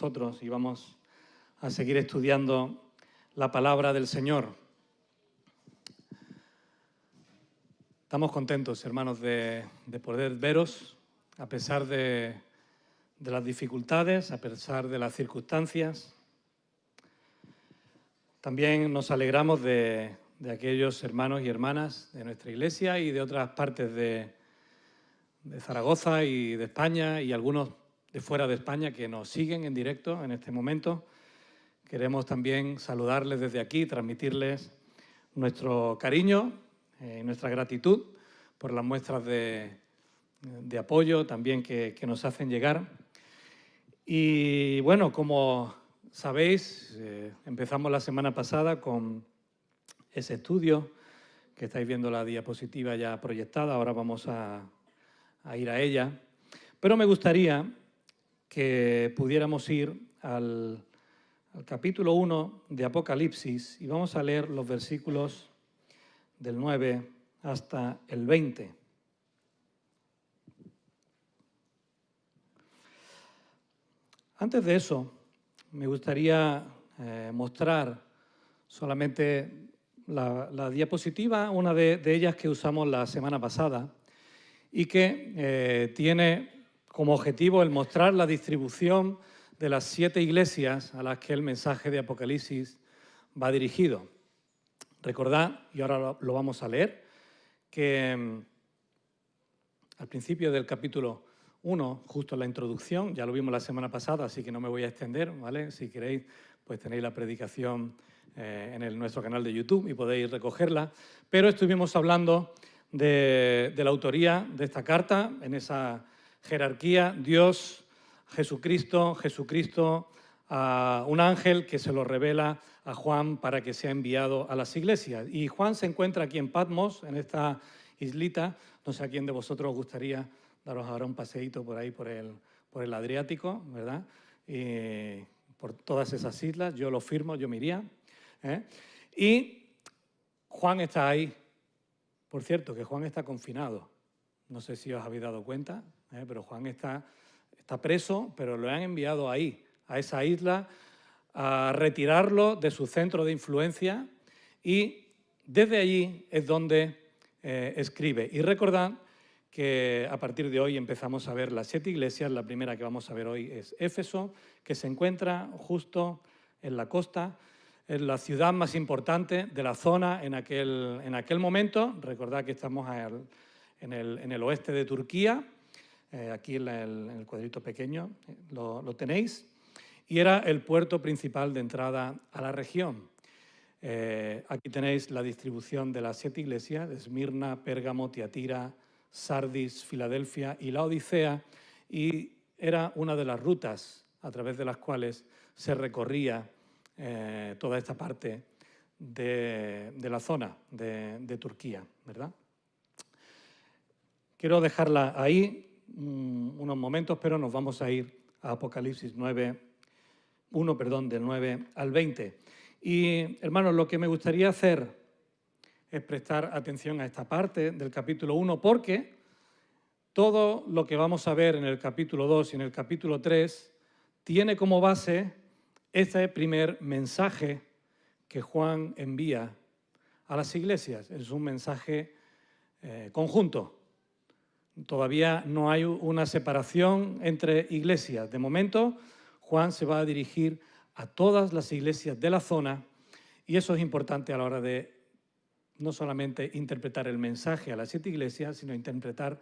nosotros y vamos a seguir estudiando la palabra del Señor. Estamos contentos, hermanos, de poder veros a pesar de las dificultades, a pesar de las circunstancias. También nos alegramos de aquellos hermanos y hermanas de nuestra iglesia y de otras partes de Zaragoza y de España y algunos de fuera de España que nos siguen en directo en este momento. Queremos también saludarles desde aquí, transmitirles nuestro cariño y nuestra gratitud por las muestras de apoyo también que nos hacen llegar. Y bueno, como sabéis, empezamos la semana pasada con ese estudio que estáis viendo la diapositiva ya proyectada. Ahora vamos a ir a ella. Pero me gustaría que pudiéramos ir al capítulo 1 de Apocalipsis y vamos a leer los versículos del 9 hasta el 20. Antes de eso, me gustaría mostrar solamente la diapositiva, una de ellas que usamos la semana pasada y que tiene como objetivo el mostrar la distribución de las 7 iglesias a las que el mensaje de Apocalipsis va dirigido. Recordad, y ahora lo vamos a leer, que al principio del capítulo 1, justo en la introducción, ya lo vimos la semana pasada, así que no me voy a extender, ¿vale? Si queréis, pues tenéis la predicación en nuestro canal de YouTube y podéis recogerla. Pero estuvimos hablando de la autoría de esta carta, en esa jerarquía, Dios, Jesucristo, a un ángel que se lo revela a Juan para que sea enviado a las iglesias. Y Juan se encuentra aquí en Patmos, en esta islita. No sé a quién de vosotros os gustaría daros ahora un paseíto por ahí, por el Adriático, ¿verdad? Y por todas esas islas, yo lo firmo, yo me iría. Y Juan está ahí. Por cierto, que Juan está confinado. No sé si os habéis dado cuenta, pero Juan está preso, pero lo han enviado ahí, a esa isla, a retirarlo de su centro de influencia y desde allí es donde escribe. Y recordad que a partir de hoy empezamos a ver las 7 iglesias. La primera que vamos a ver hoy es Éfeso, que se encuentra justo en la costa, es la ciudad más importante de la zona en aquel momento. Recordad que estamos en el oeste de Turquía, aquí en el cuadrito pequeño lo tenéis, y era el puerto principal de entrada a la región. Aquí tenéis la distribución de las 7 iglesias: Esmirna, Pérgamo, Tiatira, Sardis, Filadelfia y la Odisea, y era una de las rutas a través de las cuales se recorría toda esta parte de la zona de Turquía, ¿verdad? Quiero dejarla ahí unos momentos, pero nos vamos a ir a Apocalipsis 1, del 9 al 20. Y, hermanos, lo que me gustaría hacer es prestar atención a esta parte del capítulo 1, porque todo lo que vamos a ver en el capítulo 2 y en el capítulo 3 tiene como base este primer mensaje que Juan envía a las iglesias. Es un mensaje conjunto. Todavía no hay una separación entre iglesias. De momento, Juan se va a dirigir a todas las iglesias de la zona y eso es importante a la hora de no solamente interpretar el mensaje a las 7 iglesias, sino interpretar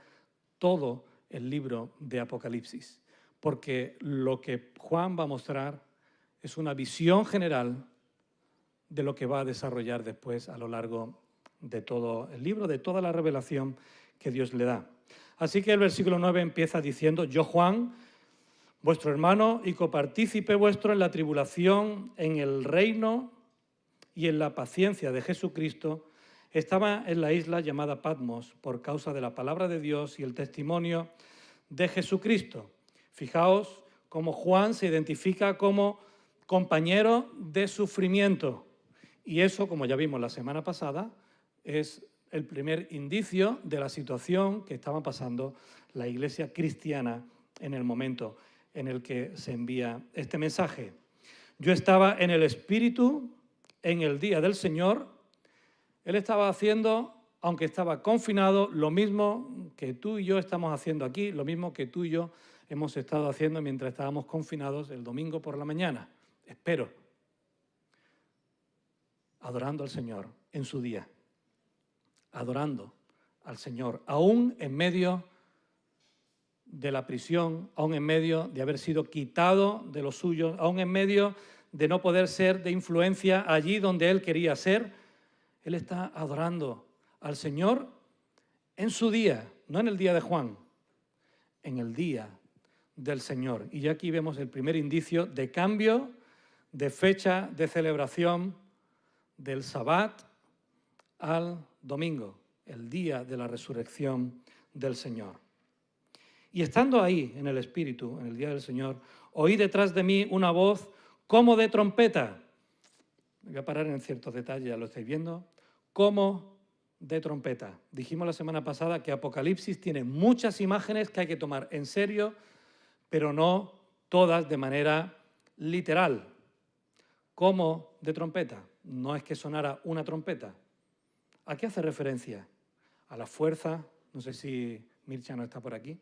todo el libro de Apocalipsis. Porque lo que Juan va a mostrar es una visión general de lo que va a desarrollar después a lo largo de todo el libro, de toda la revelación que Dios le da. Así que el versículo 9 empieza diciendo: yo, Juan, vuestro hermano y copartícipe vuestro en la tribulación, en el reino y en la paciencia de Jesucristo, estaba en la isla llamada Patmos por causa de la palabra de Dios y el testimonio de Jesucristo. Fijaos cómo Juan se identifica como compañero de sufrimiento. Y eso, como ya vimos la semana pasada, es el primer indicio de la situación que estaba pasando la iglesia cristiana en el momento. en el que se envía este mensaje. Yo estaba en el Espíritu en el día del Señor. Él estaba haciendo, aunque estaba confinado, lo mismo que tú y yo estamos haciendo aquí, lo mismo que tú y yo hemos estado haciendo mientras estábamos confinados el domingo por la mañana. Espero. Adorando al Señor en su día. Adorando al Señor, aún en medio de la prisión, aún en medio de haber sido quitado de los suyos, aún en medio de no poder ser de influencia allí donde él quería ser. Él está adorando al Señor en su día, no en el día de Juan, en el día del Señor. Y ya aquí vemos el primer indicio de cambio de fecha de celebración del Sabbat al domingo, el día de la resurrección del Señor. Y estando ahí en el Espíritu, en el día del Señor, oí detrás de mí una voz como de trompeta. Me voy a parar en ciertos detalles, ya lo estáis viendo. Como de trompeta. Dijimos la semana pasada que Apocalipsis tiene muchas imágenes que hay que tomar en serio, pero no todas de manera literal. Como de trompeta. No es que sonara una trompeta. ¿A qué hace referencia? A la fuerza. No sé si Mircha no está por aquí.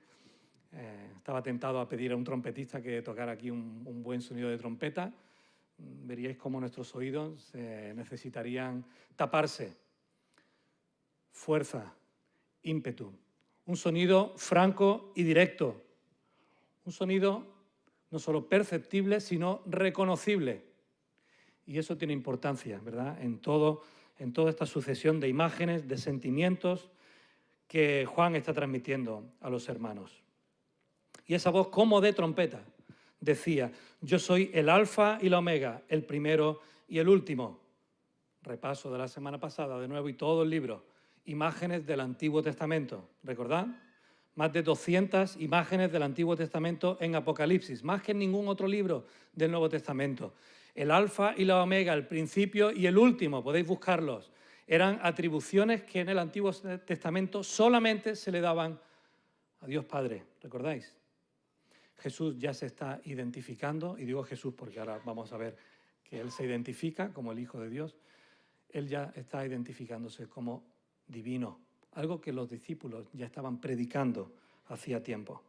Estaba tentado a pedir a un trompetista que tocara aquí un buen sonido de trompeta. Veríais cómo nuestros oídos necesitarían taparse. Fuerza, ímpetu. Un sonido franco y directo. Un sonido no solo perceptible, sino reconocible. Y eso tiene importancia, ¿verdad? En toda esta sucesión de imágenes, de sentimientos que Juan está transmitiendo a los hermanos. Y esa voz como de trompeta decía: yo soy el alfa y la omega, el primero y el último. Repaso de la semana pasada de nuevo y todo el libro. Imágenes del Antiguo Testamento, ¿recordad? Más de 200 imágenes del Antiguo Testamento en Apocalipsis, más que en ningún otro libro del Nuevo Testamento. El alfa y la omega, el principio y el último, podéis buscarlos. Eran atribuciones que en el Antiguo Testamento solamente se le daban a Dios Padre, ¿recordáis? Jesús ya se está identificando, y digo Jesús porque ahora vamos a ver que Él se identifica como el Hijo de Dios. Él ya está identificándose como divino, algo que los discípulos ya estaban predicando hacía tiempo.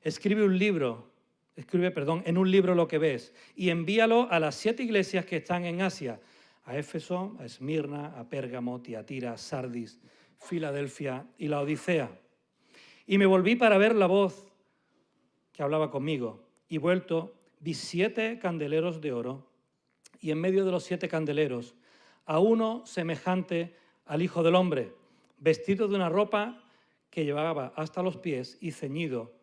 Escribe en un libro lo que ves y envíalo a las 7 iglesias que están en Asia, a Éfeso, a Esmirna, a Pérgamo, Tiatira, Sardis, Filadelfia y la Odisea. Y me volví para ver la voz que hablaba conmigo, y vuelto vi 7 candeleros de oro, y en medio de los 7 candeleros a uno semejante al Hijo del Hombre, vestido de una ropa que llevaba hasta los pies y ceñido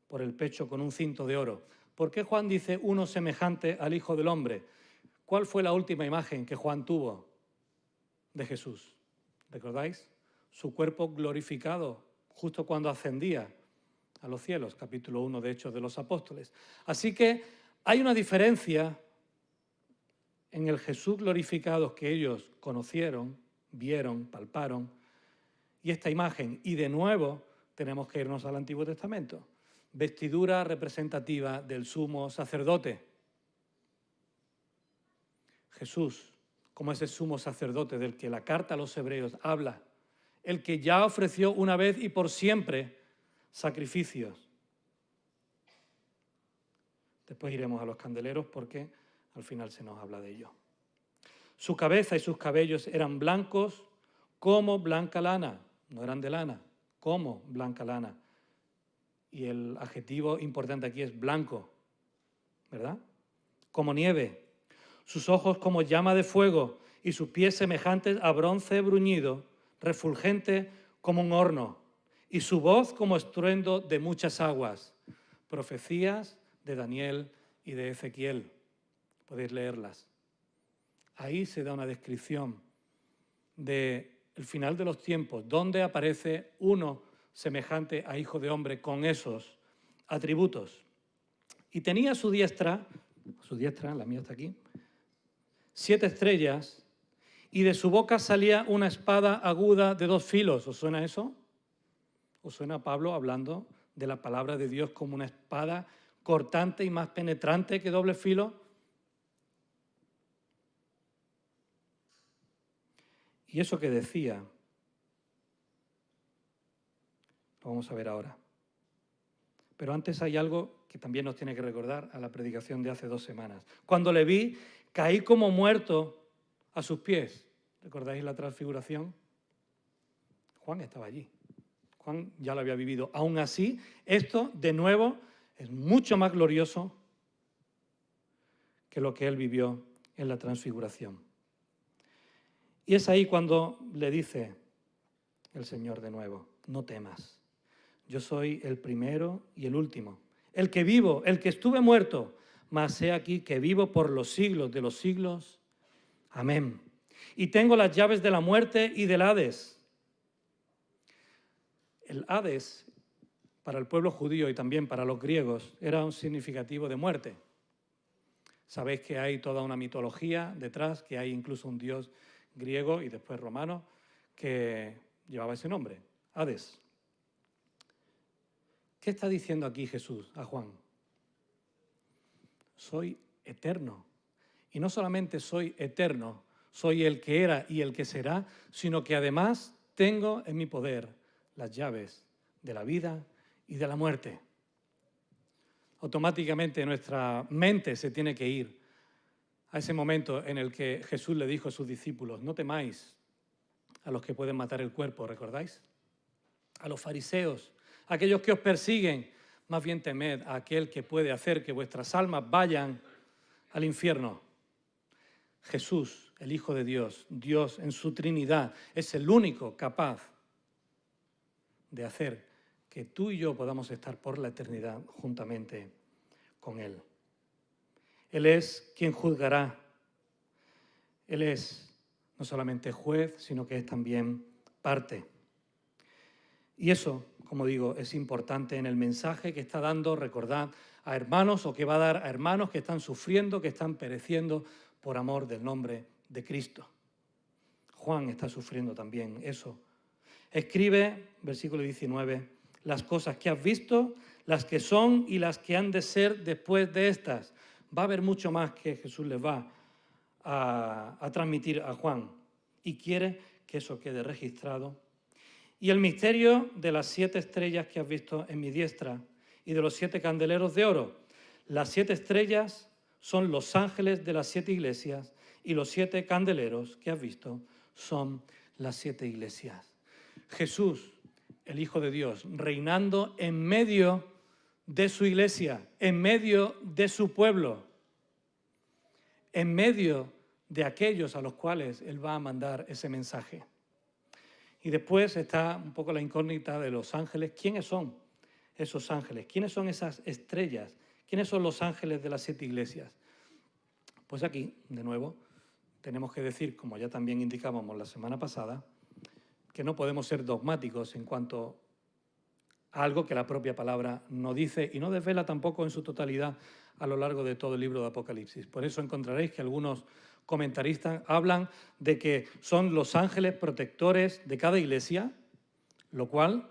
por el pecho con un cinto de oro. ¿Por qué Juan dice uno semejante al Hijo del Hombre? ¿Cuál fue la última imagen que Juan tuvo de Jesús? ¿Recordáis? Su cuerpo glorificado justo cuando ascendía a los cielos, capítulo 1 de Hechos de los Apóstoles. Así que hay una diferencia en el Jesús glorificado que ellos conocieron, vieron, palparon, y esta imagen. Y de nuevo tenemos que irnos al Antiguo Testamento. Vestidura representativa del sumo sacerdote. Jesús, como ese sumo sacerdote del que la carta a los hebreos habla, el que ya ofreció una vez y por siempre sacrificios. Después iremos a los candeleros porque al final se nos habla de ello. Su cabeza y sus cabellos eran blancos como blanca lana. No eran de lana, como blanca lana. Y el adjetivo importante aquí es blanco, ¿verdad? Como nieve. Sus ojos como llama de fuego y sus pies semejantes a bronce bruñido, refulgente como un horno. Y su voz como estruendo de muchas aguas. Profecías de Daniel y de Ezequiel. Podéis leerlas. Ahí se da una descripción del final de los tiempos, donde aparece uno semejante a Hijo de Hombre con esos atributos. Y tenía a su diestra, la mía está aquí, 7 estrellas, y de su boca salía una espada aguda de 2 filos. ¿Os suena eso? ¿Os suena Pablo hablando de la palabra de Dios como una espada cortante y más penetrante que doble filo. Y eso que decía, lo vamos a ver ahora. Pero antes hay algo que también nos tiene que recordar a la predicación de hace 2 semanas. Cuando le vi, caí como muerto a sus pies. ¿Recordáis la transfiguración? Juan estaba allí. Juan ya lo había vivido. Aún así, esto, de nuevo, es mucho más glorioso que lo que él vivió en la transfiguración. Y es ahí cuando le dice el Señor de nuevo, no temas, yo soy el primero y el último, el que vivo, el que estuve muerto, mas he aquí que vivo por los siglos de los siglos. Amén. Y tengo las llaves de la muerte y del Hades. El Hades, para el pueblo judío y también para los griegos, era un significativo de muerte. Sabéis que hay toda una mitología detrás, que hay incluso un dios griego y después romano que llevaba ese nombre, Hades. ¿Qué está diciendo aquí Jesús a Juan? Soy eterno. Y no solamente soy eterno, soy el que era y el que será, sino que además tengo en mi poder las llaves de la vida y de la muerte. Automáticamente nuestra mente se tiene que ir a ese momento en el que Jesús le dijo a sus discípulos, no temáis a los que pueden matar el cuerpo, ¿recordáis? A los fariseos, a aquellos que os persiguen, más bien temed a aquel que puede hacer que vuestras almas vayan al infierno. Jesús, el Hijo de Dios, Dios en su Trinidad, es el único capaz de hacer que tú y yo podamos estar por la eternidad juntamente con Él. Él es quien juzgará. Él es no solamente juez, sino que es también parte. Y eso, como digo, es importante en el mensaje que está dando, recordad, a hermanos o que va a dar a hermanos que están sufriendo, que están pereciendo por amor del nombre de Cristo. Juan está sufriendo también eso. Escribe, versículo 19, las cosas que has visto, las que son y las que han de ser después de estas. Va a haber mucho más que Jesús les va a transmitir a Juan y quiere que eso quede registrado. Y el misterio de las 7 estrellas que has visto en mi diestra y de los 7 candeleros de oro. Las 7 estrellas son los ángeles de las 7 iglesias y los 7 candeleros que has visto son las 7 iglesias. Jesús, el Hijo de Dios, reinando en medio de su iglesia, en medio de su pueblo, en medio de aquellos a los cuales Él va a mandar ese mensaje. Y después está un poco la incógnita de los ángeles. ¿Quiénes son esos ángeles? ¿Quiénes son esas estrellas? ¿Quiénes son los ángeles de las 7 iglesias? Pues aquí, de nuevo, tenemos que decir, como ya también indicábamos la semana pasada, que no podemos ser dogmáticos en cuanto a algo que la propia palabra no dice y no desvela tampoco en su totalidad a lo largo de todo el libro de Apocalipsis. Por eso encontraréis que algunos comentaristas hablan de que son los ángeles protectores de cada iglesia, lo cual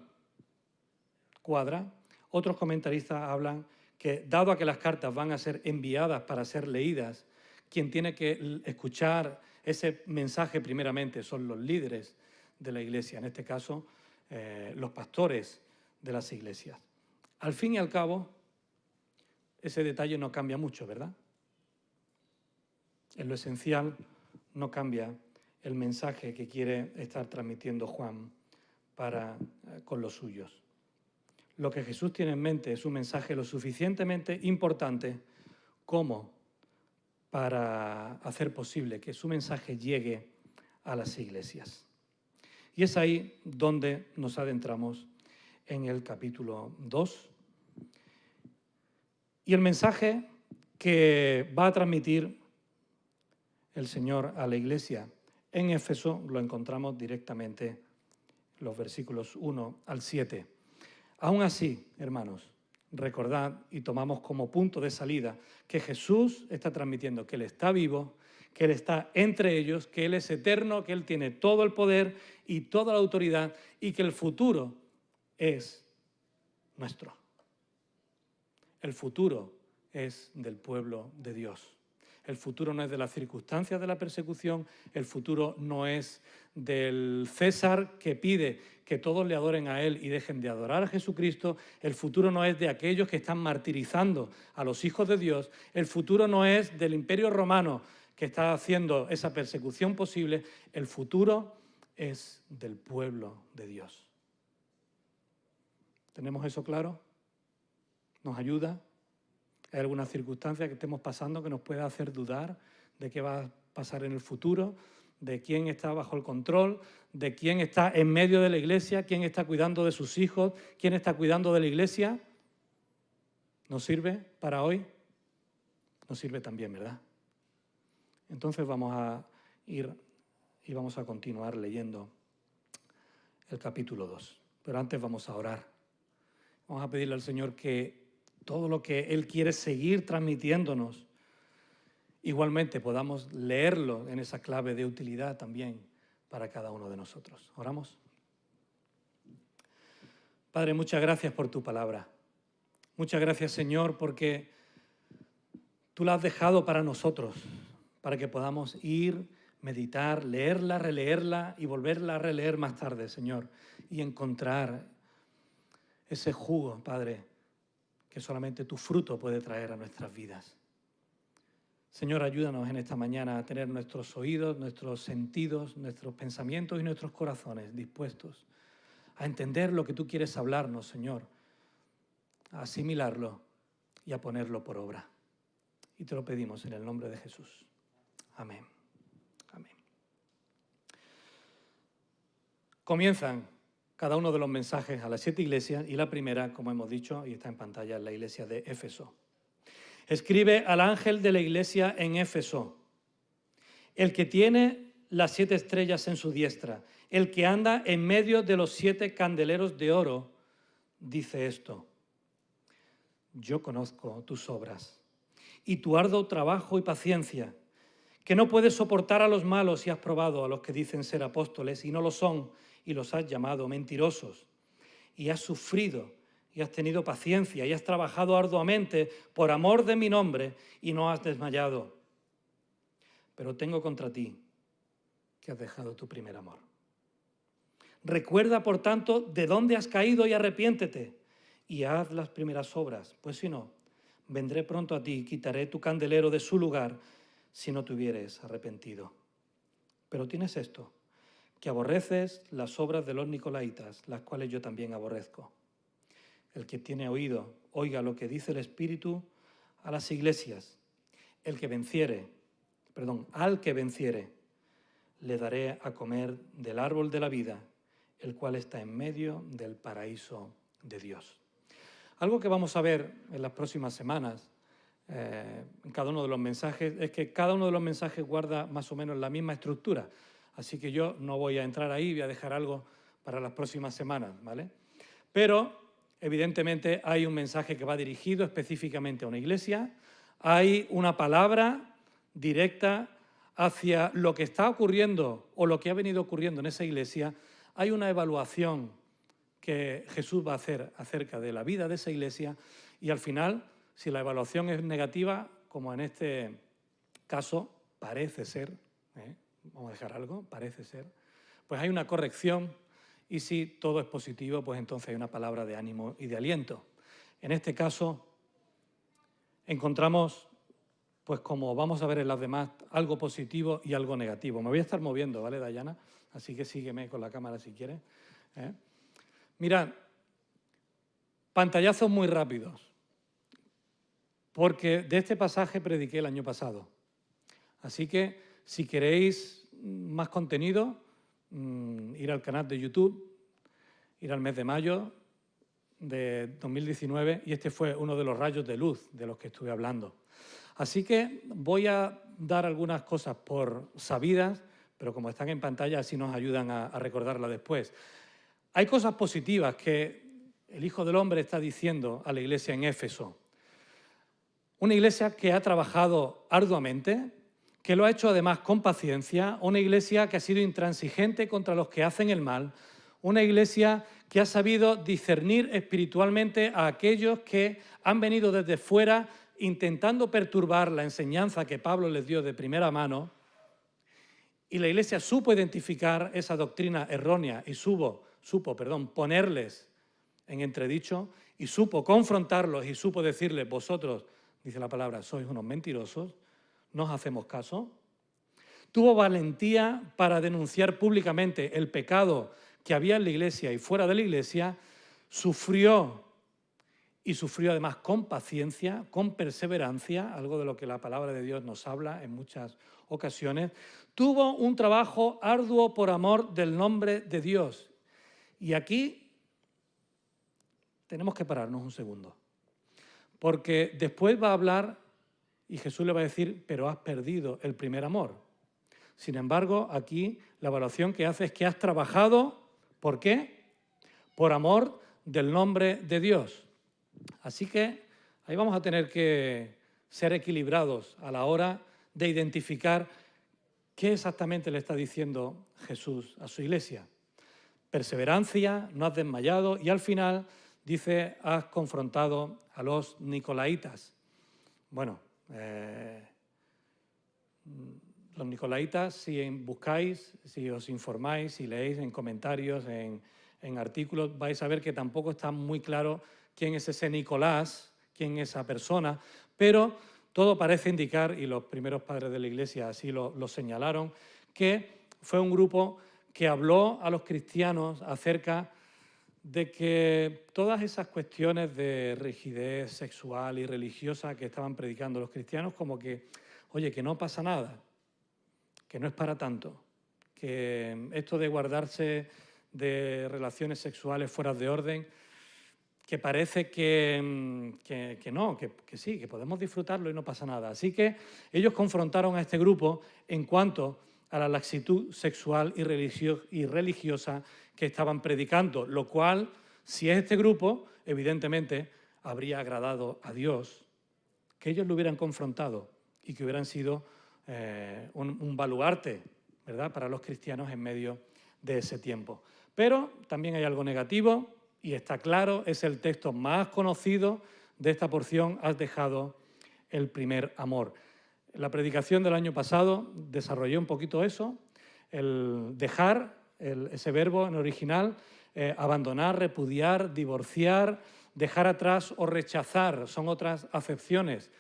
cuadra. Otros comentaristas hablan que, dado a que las cartas van a ser enviadas para ser leídas, quien tiene que escuchar ese mensaje primeramente son los líderes de la iglesia, en este caso los pastores de las iglesias. Al fin y al cabo, ese detalle no cambia mucho, ¿verdad? En lo esencial no cambia el mensaje que quiere estar transmitiendo Juan con los suyos. Lo que Jesús tiene en mente es un mensaje lo suficientemente importante como para hacer posible que su mensaje llegue a las iglesias. Y es ahí donde nos adentramos en el capítulo 2. Y el mensaje que va a transmitir el Señor a la iglesia en Éfeso lo encontramos directamente en los versículos 1 al 7. Aún así, hermanos, recordad y tomamos como punto de salida que Jesús está transmitiendo que Él está vivo, que Él está entre ellos, que Él es eterno, que Él tiene todo el poder y toda la autoridad y que el futuro es nuestro. El futuro es del pueblo de Dios. El futuro no es de las circunstancias de la persecución, el futuro no es del César que pide que todos le adoren a él y dejen de adorar a Jesucristo, el futuro no es de aquellos que están martirizando a los hijos de Dios, el futuro no es del Imperio Romano que está haciendo esa persecución posible, el futuro es del pueblo de Dios. ¿Tenemos eso claro? ¿Nos ayuda? ¿Hay alguna circunstancia que estemos pasando que nos pueda hacer dudar de qué va a pasar en el futuro, de quién está bajo el control, de quién está en medio de la iglesia, quién está cuidando de sus hijos, quién está cuidando de la iglesia? ¿Nos sirve para hoy? Nos sirve también, ¿verdad? Entonces vamos a ir y vamos a continuar leyendo el capítulo 2. Pero antes vamos a orar. Vamos a pedirle al Señor que todo lo que Él quiere seguir transmitiéndonos, igualmente podamos leerlo en esa clave de utilidad también para cada uno de nosotros. ¿Oramos? Padre, muchas gracias por tu palabra. Muchas gracias, Señor, porque tú la has dejado para nosotros, para que podamos ir, meditar, leerla, releerla y volverla a releer más tarde, Señor, y encontrar ese jugo, Padre, que solamente tu fruto puede traer a nuestras vidas. Señor, ayúdanos en esta mañana a tener nuestros oídos, nuestros sentidos, nuestros pensamientos y nuestros corazones dispuestos a entender lo que tú quieres hablarnos, Señor, a asimilarlo y a ponerlo por obra. Y te lo pedimos en el nombre de Jesús. Amén. Amén. Comienzan cada uno de los mensajes a las 7 iglesias y la primera, como hemos dicho, y está en pantalla, es la iglesia de Éfeso. Escribe al ángel de la iglesia en Éfeso, el que tiene las 7 estrellas en su diestra, el que anda en medio de los 7 candeleros de oro, dice esto: yo conozco tus obras y tu arduo trabajo y paciencia, que no puedes soportar a los malos y has probado a los que dicen ser apóstoles y no lo son, y los has llamado mentirosos, y has sufrido y has tenido paciencia y has trabajado arduamente por amor de mi nombre y no has desmayado. Pero tengo contra ti que has dejado tu primer amor. Recuerda, por tanto, de dónde has caído y arrepiéntete y haz las primeras obras, pues si no, vendré pronto a ti y quitaré tu candelero de su lugar si no te hubieres arrepentido. Pero tienes esto, que aborreces las obras de los nicolaitas, las cuales yo también aborrezco. El que tiene oído, oiga lo que dice el Espíritu a las iglesias. Al que venciere, le daré a comer del árbol de la vida, el cual está en medio del paraíso de Dios. Algo que vamos a ver en las próximas semanas, en cada uno de los mensajes, es que cada uno de los mensajes guarda más o menos la misma estructura. Así que yo no voy a entrar ahí, voy a dejar algo para las próximas semanas, ¿vale? Pero, evidentemente, hay un mensaje que va dirigido específicamente a una iglesia, hay una palabra directa hacia lo que está ocurriendo o lo que ha venido ocurriendo en esa iglesia, hay una evaluación que Jesús va a hacer acerca de la vida de esa iglesia y al final, si la evaluación es negativa, como en este caso parece ser, vamos a dejar algo, parece ser, pues hay una corrección y si todo es positivo, pues entonces hay una palabra de ánimo y de aliento. En este caso encontramos, pues como vamos a ver en las demás, algo positivo y algo negativo. Me voy a estar moviendo, ¿vale, Dayana? Así que sígueme con la cámara si quieres. Mirad, pantallazos muy rápidos, porque de este pasaje prediqué el año pasado. Así que si queréis más contenido, ir al canal de YouTube, ir al mes de mayo de 2019, y este fue uno de los rayos de luz de los que estuve hablando. Así que voy a dar algunas cosas por sabidas, pero como están en pantalla, así nos ayudan a recordarla después. Hay cosas positivas que el Hijo del Hombre está diciendo a la iglesia en Éfeso. Una iglesia que ha trabajado arduamente, que lo ha hecho además con paciencia, una iglesia que ha sido intransigente contra los que hacen el mal, una iglesia que ha sabido discernir espiritualmente a aquellos que han venido desde fuera intentando perturbar la enseñanza que Pablo les dio de primera mano, y la iglesia supo identificar esa doctrina errónea y supo ponerles en entredicho, y supo confrontarlos y supo decirles: vosotros, dice la palabra, sois unos mentirosos, no os hacemos caso. Tuvo valentía para denunciar públicamente el pecado que había en la iglesia y fuera de la iglesia, sufrió además con paciencia, con perseverancia, algo de lo que la palabra de Dios nos habla en muchas ocasiones. Tuvo un trabajo arduo por amor del nombre de Dios. Y aquí tenemos que pararnos un segundo, porque después va a hablar y Jesús le va a decir: pero has perdido el primer amor. Sin embargo, aquí la evaluación que hace es que has trabajado, ¿por qué? Por amor del nombre de Dios. Así que ahí vamos a tener que ser equilibrados a la hora de identificar qué exactamente le está diciendo Jesús a su iglesia. Perseverancia, no has desmayado, y al final dice: has confrontado a los nicolaitas. Bueno, los nicolaitas, si buscáis, si os informáis, si leéis en comentarios, en artículos, vais a ver que tampoco está muy claro quién es ese Nicolás, quién es esa persona, pero todo parece indicar, y los primeros padres de la Iglesia así lo señalaron, que fue un grupo que habló a los cristianos acerca de que todas esas cuestiones de rigidez sexual y religiosa que estaban predicando los cristianos, como que, oye, que no pasa nada, que no es para tanto, que esto de guardarse de relaciones sexuales fuera de orden, que parece que sí, que podemos disfrutarlo y no pasa nada. Así que ellos confrontaron a este grupo en cuanto a la laxitud sexual y religiosa que estaban predicando, lo cual, si es este grupo, evidentemente habría agradado a Dios que ellos lo hubieran confrontado y que hubieran sido un baluarte, ¿verdad?, para los cristianos en medio de ese tiempo. Pero también hay algo negativo, y está claro, es el texto más conocido de esta porción: has dejado el primer amor. En la predicación del año pasado desarrollé un poquito eso, el dejar, ese verbo en original, abandonar, repudiar, divorciar, dejar atrás o rechazar, son otras acepciones,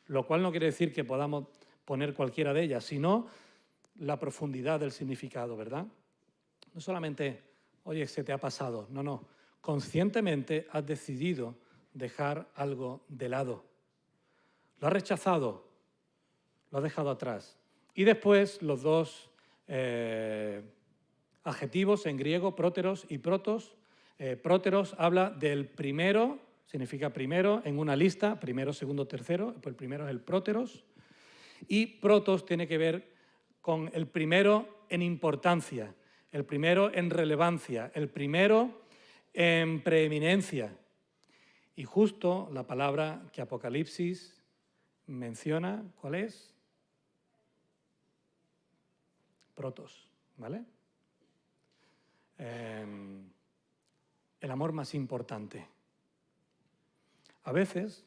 lo cual no quiere decir que podamos poner cualquiera de ellas, sino la profundidad del significado, ¿verdad? No solamente, oye, se te ha pasado, no. Conscientemente has decidido dejar algo de lado. Lo has rechazado, lo has dejado atrás. Y después los dos adjetivos en griego, próteros y protos. Próteros habla del primero, significa primero en una lista, primero, segundo, tercero, pues el primero es el próteros. Y protos tiene que ver con el primero en importancia, el primero en relevancia, el primero en preeminencia. Y justo la palabra que Apocalipsis menciona, ¿cuál es? Protos, ¿vale? El amor más importante. A veces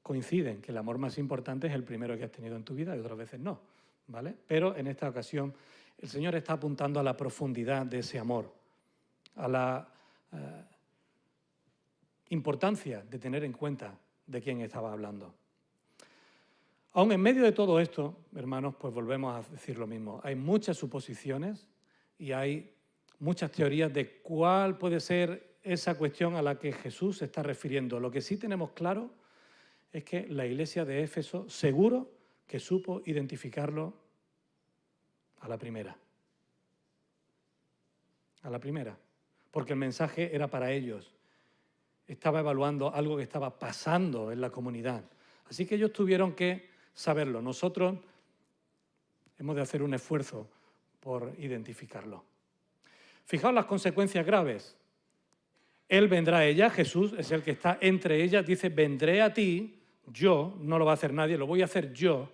coinciden que el amor más importante es el primero que has tenido en tu vida y otras veces no, ¿vale? Pero en esta ocasión el Señor está apuntando a la profundidad de ese amor, a la importancia de tener en cuenta de quién estaba hablando. Aún en medio de todo esto, hermanos, pues volvemos a decir lo mismo. Hay muchas suposiciones y hay muchas teorías de cuál puede ser esa cuestión a la que Jesús se está refiriendo. Lo que sí tenemos claro es que la iglesia de Éfeso seguro que supo identificarlo a la primera. A la primera. Porque el mensaje era para ellos. Estaba evaluando algo que estaba pasando en la comunidad. Así que ellos tuvieron que saberlo. Nosotros hemos de hacer un esfuerzo por identificarlo. Fijaos las consecuencias graves. Él vendrá a ella, Jesús es el que está entre ellas, dice: vendré a ti, yo, no lo va a hacer nadie, lo voy a hacer yo,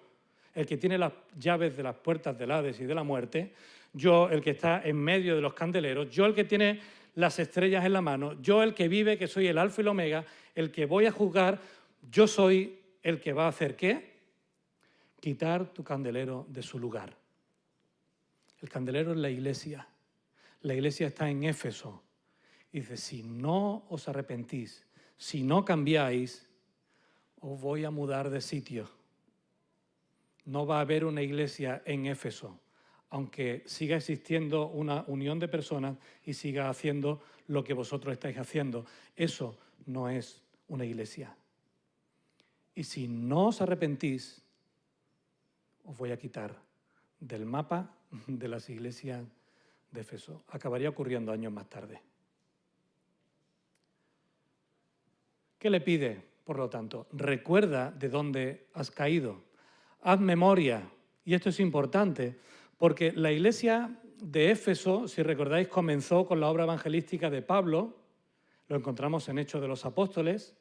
el que tiene las llaves de las puertas del Hades y de la muerte, yo, el que está en medio de los candeleros, yo, el que tiene las estrellas en la mano, yo el que vive, que soy el alfa y el omega, el que voy a juzgar, yo soy el que va a hacer ¿qué? Quitar tu candelero de su lugar. El candelero es la iglesia. La iglesia está en Éfeso. Y dice, si no os arrepentís, si no cambiáis, os voy a mudar de sitio. No va a haber una iglesia en Éfeso, aunque siga existiendo una unión de personas y siga haciendo lo que vosotros estáis haciendo. Eso no es una iglesia. Y si no os arrepentís, os voy a quitar del mapa de las iglesias de Éfeso. Acabaría ocurriendo años más tarde. ¿Qué le pide, por lo tanto? Recuerda de dónde has caído. Haz memoria. Y esto es importante, porque la iglesia de Éfeso, si recordáis, comenzó con la obra evangelística de Pablo. Lo encontramos en Hechos de los Apóstoles.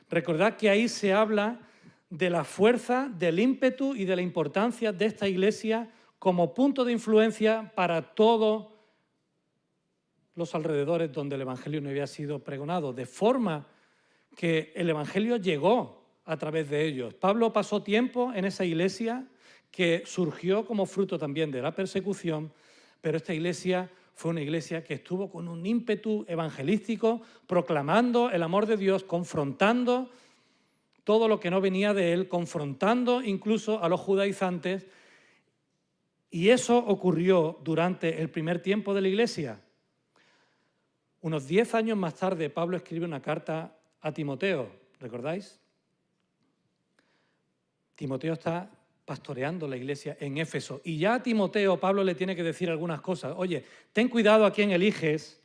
Recordad que ahí se habla de la fuerza, del ímpetu y de la importancia de esta iglesia como punto de influencia para todos los alrededores donde el evangelio no había sido pregonado, de forma que el evangelio llegó a través de ellos. Pablo pasó tiempo en esa iglesia que surgió como fruto también de la persecución, pero esta iglesia fue una iglesia que estuvo con un ímpetu evangelístico, proclamando el amor de Dios, confrontando todo lo que no venía de él, confrontando incluso a los judaizantes. Y eso ocurrió durante el primer tiempo de la iglesia. Unos 10 años más tarde, Pablo escribe una carta a Timoteo, ¿recordáis? Timoteo está pastoreando la iglesia en Éfeso. Y ya a Timoteo, Pablo le tiene que decir algunas cosas. Oye, ten cuidado a quién eliges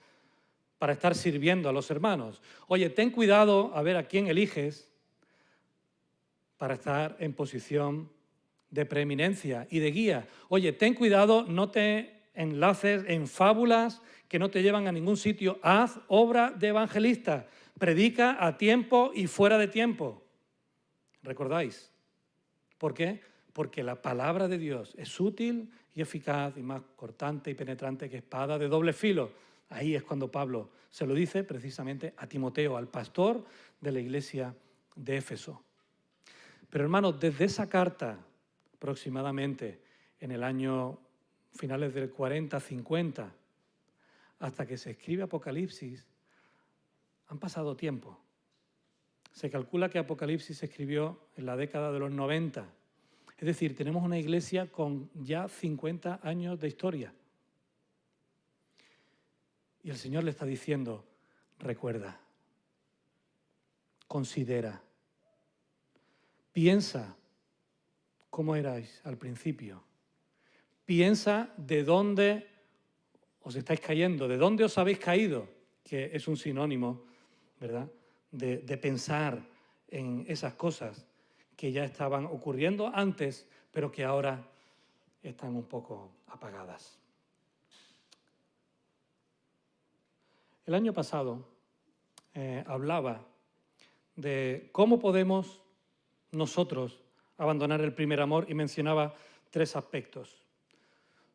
para estar sirviendo a los hermanos. Oye, ten cuidado a ver a quién eliges para estar en posición de preeminencia y de guía. Oye, ten cuidado, no te enlaces en fábulas que no te llevan a ningún sitio. Haz obra de evangelista. Predica a tiempo y fuera de tiempo. ¿Recordáis? ¿Por qué? Porque la palabra de Dios es útil y eficaz y más cortante y penetrante que espada de doble filo. Ahí es cuando Pablo se lo dice precisamente a Timoteo, al pastor de la iglesia de Éfeso. Pero hermanos, desde esa carta, aproximadamente en el año finales del 40-50, hasta que se escribe Apocalipsis, han pasado tiempo. Se calcula que Apocalipsis se escribió en la década de los 90. Es decir, tenemos una iglesia con ya 50 años de historia. Y el Señor le está diciendo, recuerda, considera, piensa cómo erais al principio. Piensa de dónde os estáis cayendo, de dónde os habéis caído, que es un sinónimo, ¿verdad?, de pensar en esas cosas que ya estaban ocurriendo antes, pero que ahora están un poco apagadas. El año pasado hablaba de cómo podemos nosotros abandonar el primer amor y mencionaba 3 aspectos.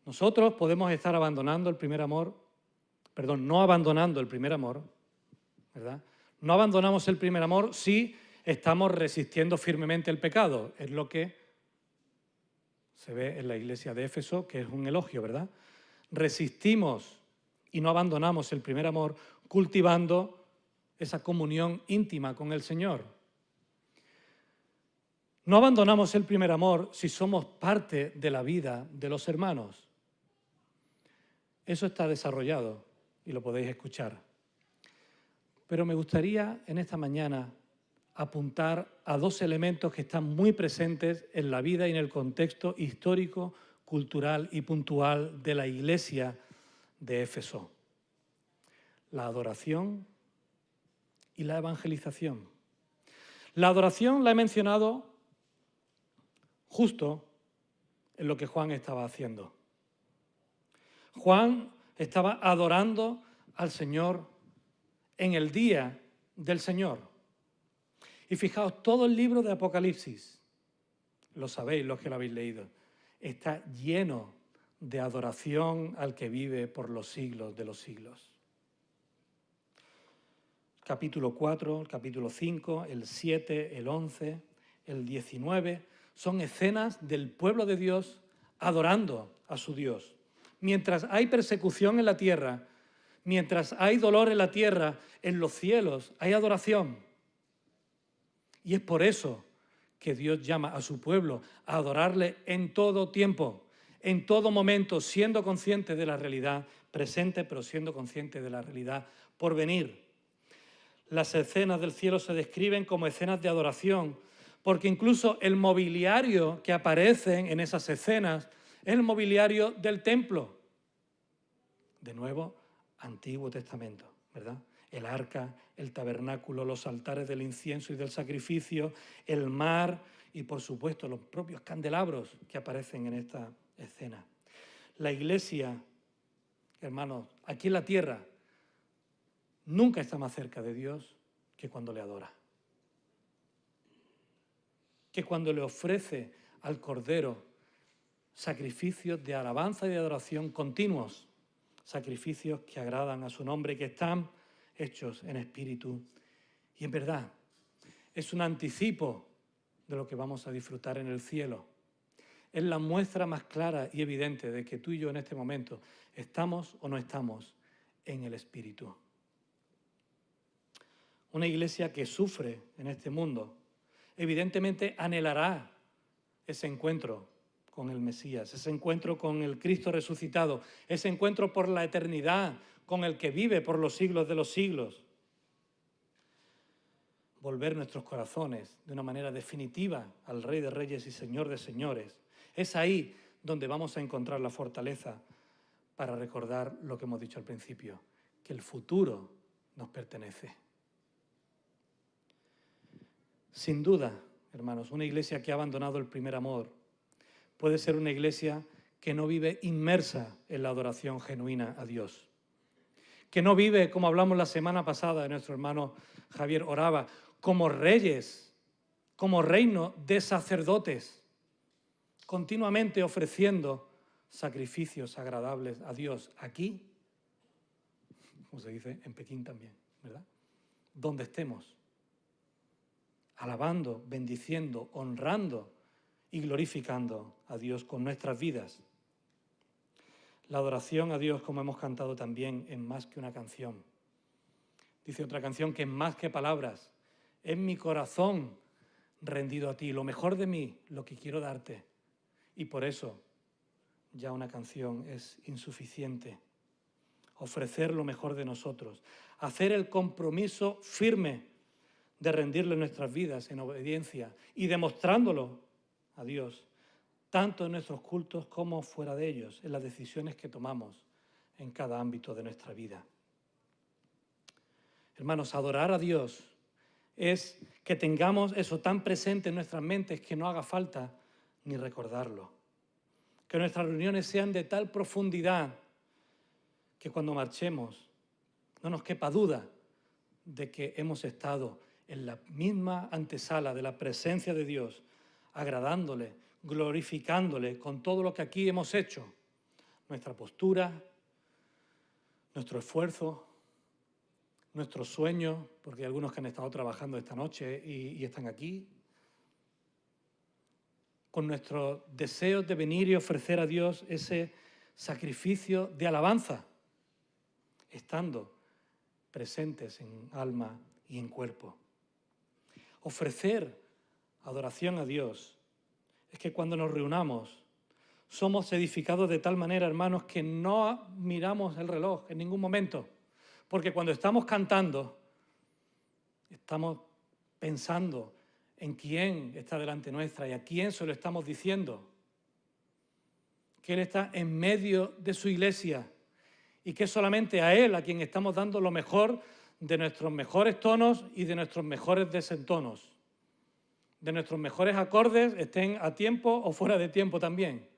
Nosotros podemos estar abandonando el primer amor, no abandonando el primer amor, ¿verdad? No abandonamos el primer amor si estamos resistiendo firmemente el pecado. Es lo que se ve en la iglesia de Éfeso, que es un elogio, ¿verdad? Resistimos y no abandonamos el primer amor cultivando esa comunión íntima con el Señor. No abandonamos el primer amor si somos parte de la vida de los hermanos. Eso está desarrollado y lo podéis escuchar. Pero me gustaría en esta mañana apuntar a 2 elementos que están muy presentes en la vida y en el contexto histórico, cultural y puntual de la iglesia de Éfeso. La adoración y la evangelización. La adoración la he mencionado justo en lo que Juan estaba haciendo. Juan estaba adorando al Señor en el día del Señor. Y fijaos, todo el libro de Apocalipsis, lo sabéis los que lo habéis leído, está lleno de adoración al que vive por los siglos de los siglos. capítulo 4, el capítulo 5, el 7, el 11, el 19, son escenas del pueblo de Dios adorando a su Dios. Mientras hay persecución en la tierra, mientras hay dolor en la tierra, en los cielos hay adoración. Y es por eso que Dios llama a su pueblo a adorarle en todo tiempo, en todo momento, siendo consciente de la realidad presente, pero siendo consciente de la realidad por venir. Las escenas del cielo se describen como escenas de adoración, porque incluso el mobiliario que aparece en esas escenas es el mobiliario del templo. De nuevo, Antiguo Testamento, ¿verdad? El arca, el tabernáculo, los altares del incienso y del sacrificio, el mar y, por supuesto, los propios candelabros que aparecen en esta escena. La iglesia, hermanos, aquí en la tierra, nunca está más cerca de Dios que cuando le adora. Que cuando le ofrece al Cordero sacrificios de alabanza y de adoración continuos, sacrificios que agradan a su nombre, que están hechos en espíritu y en verdad. Es un anticipo de lo que vamos a disfrutar en el cielo. Es la muestra más clara y evidente de que tú y yo en este momento estamos o no estamos en el espíritu. Una iglesia que sufre en este mundo, evidentemente anhelará ese encuentro con el Mesías, ese encuentro con el Cristo resucitado, ese encuentro por la eternidad, con el que vive por los siglos de los siglos. Volver nuestros corazones de una manera definitiva al Rey de Reyes y Señor de Señores. Es ahí donde vamos a encontrar la fortaleza para recordar lo que hemos dicho al principio, que el futuro nos pertenece. Sin duda, hermanos, una iglesia que ha abandonado el primer amor puede ser una iglesia que no vive inmersa en la adoración genuina a Dios. Que no vive, como hablamos la semana pasada de nuestro hermano Javier Oraba, como reyes, como reino de sacerdotes, continuamente ofreciendo sacrificios agradables a Dios aquí, como se dice en Pekín también, ¿verdad? Donde estemos, alabando, bendiciendo, honrando y glorificando a Dios con nuestras vidas. La adoración a Dios, como hemos cantado también, es más que una canción. Dice otra canción que es más que palabras, es mi corazón rendido a ti, lo mejor de mí, lo que quiero darte. Y por eso ya una canción es insuficiente. Ofrecer lo mejor de nosotros, hacer el compromiso firme de rendirle nuestras vidas en obediencia y demostrándolo a Dios, tanto en nuestros cultos como fuera de ellos, en las decisiones que tomamos en cada ámbito de nuestra vida. Hermanos, adorar a Dios es que tengamos eso tan presente en nuestras mentes que no haga falta ni recordarlo. Que nuestras reuniones sean de tal profundidad que cuando marchemos no nos quepa duda de que hemos estado en la misma antesala de la presencia de Dios, agradándole, glorificándole con todo lo que aquí hemos hecho, nuestra postura, nuestro esfuerzo, nuestros sueños, porque hay algunos que han estado trabajando esta noche y están aquí, con nuestros deseos de venir y ofrecer a Dios ese sacrificio de alabanza, estando presentes en alma y en cuerpo. Ofrecer adoración a Dios es que cuando nos reunamos somos edificados de tal manera, hermanos, que no miramos el reloj en ningún momento, porque cuando estamos cantando estamos pensando en quién está delante nuestra y a quién se lo estamos diciendo, que Él está en medio de su iglesia y que es solamente a Él a quien estamos dando lo mejor de nuestros mejores tonos y de nuestros mejores desentonos, de nuestros mejores acordes, estén a tiempo o fuera de tiempo también.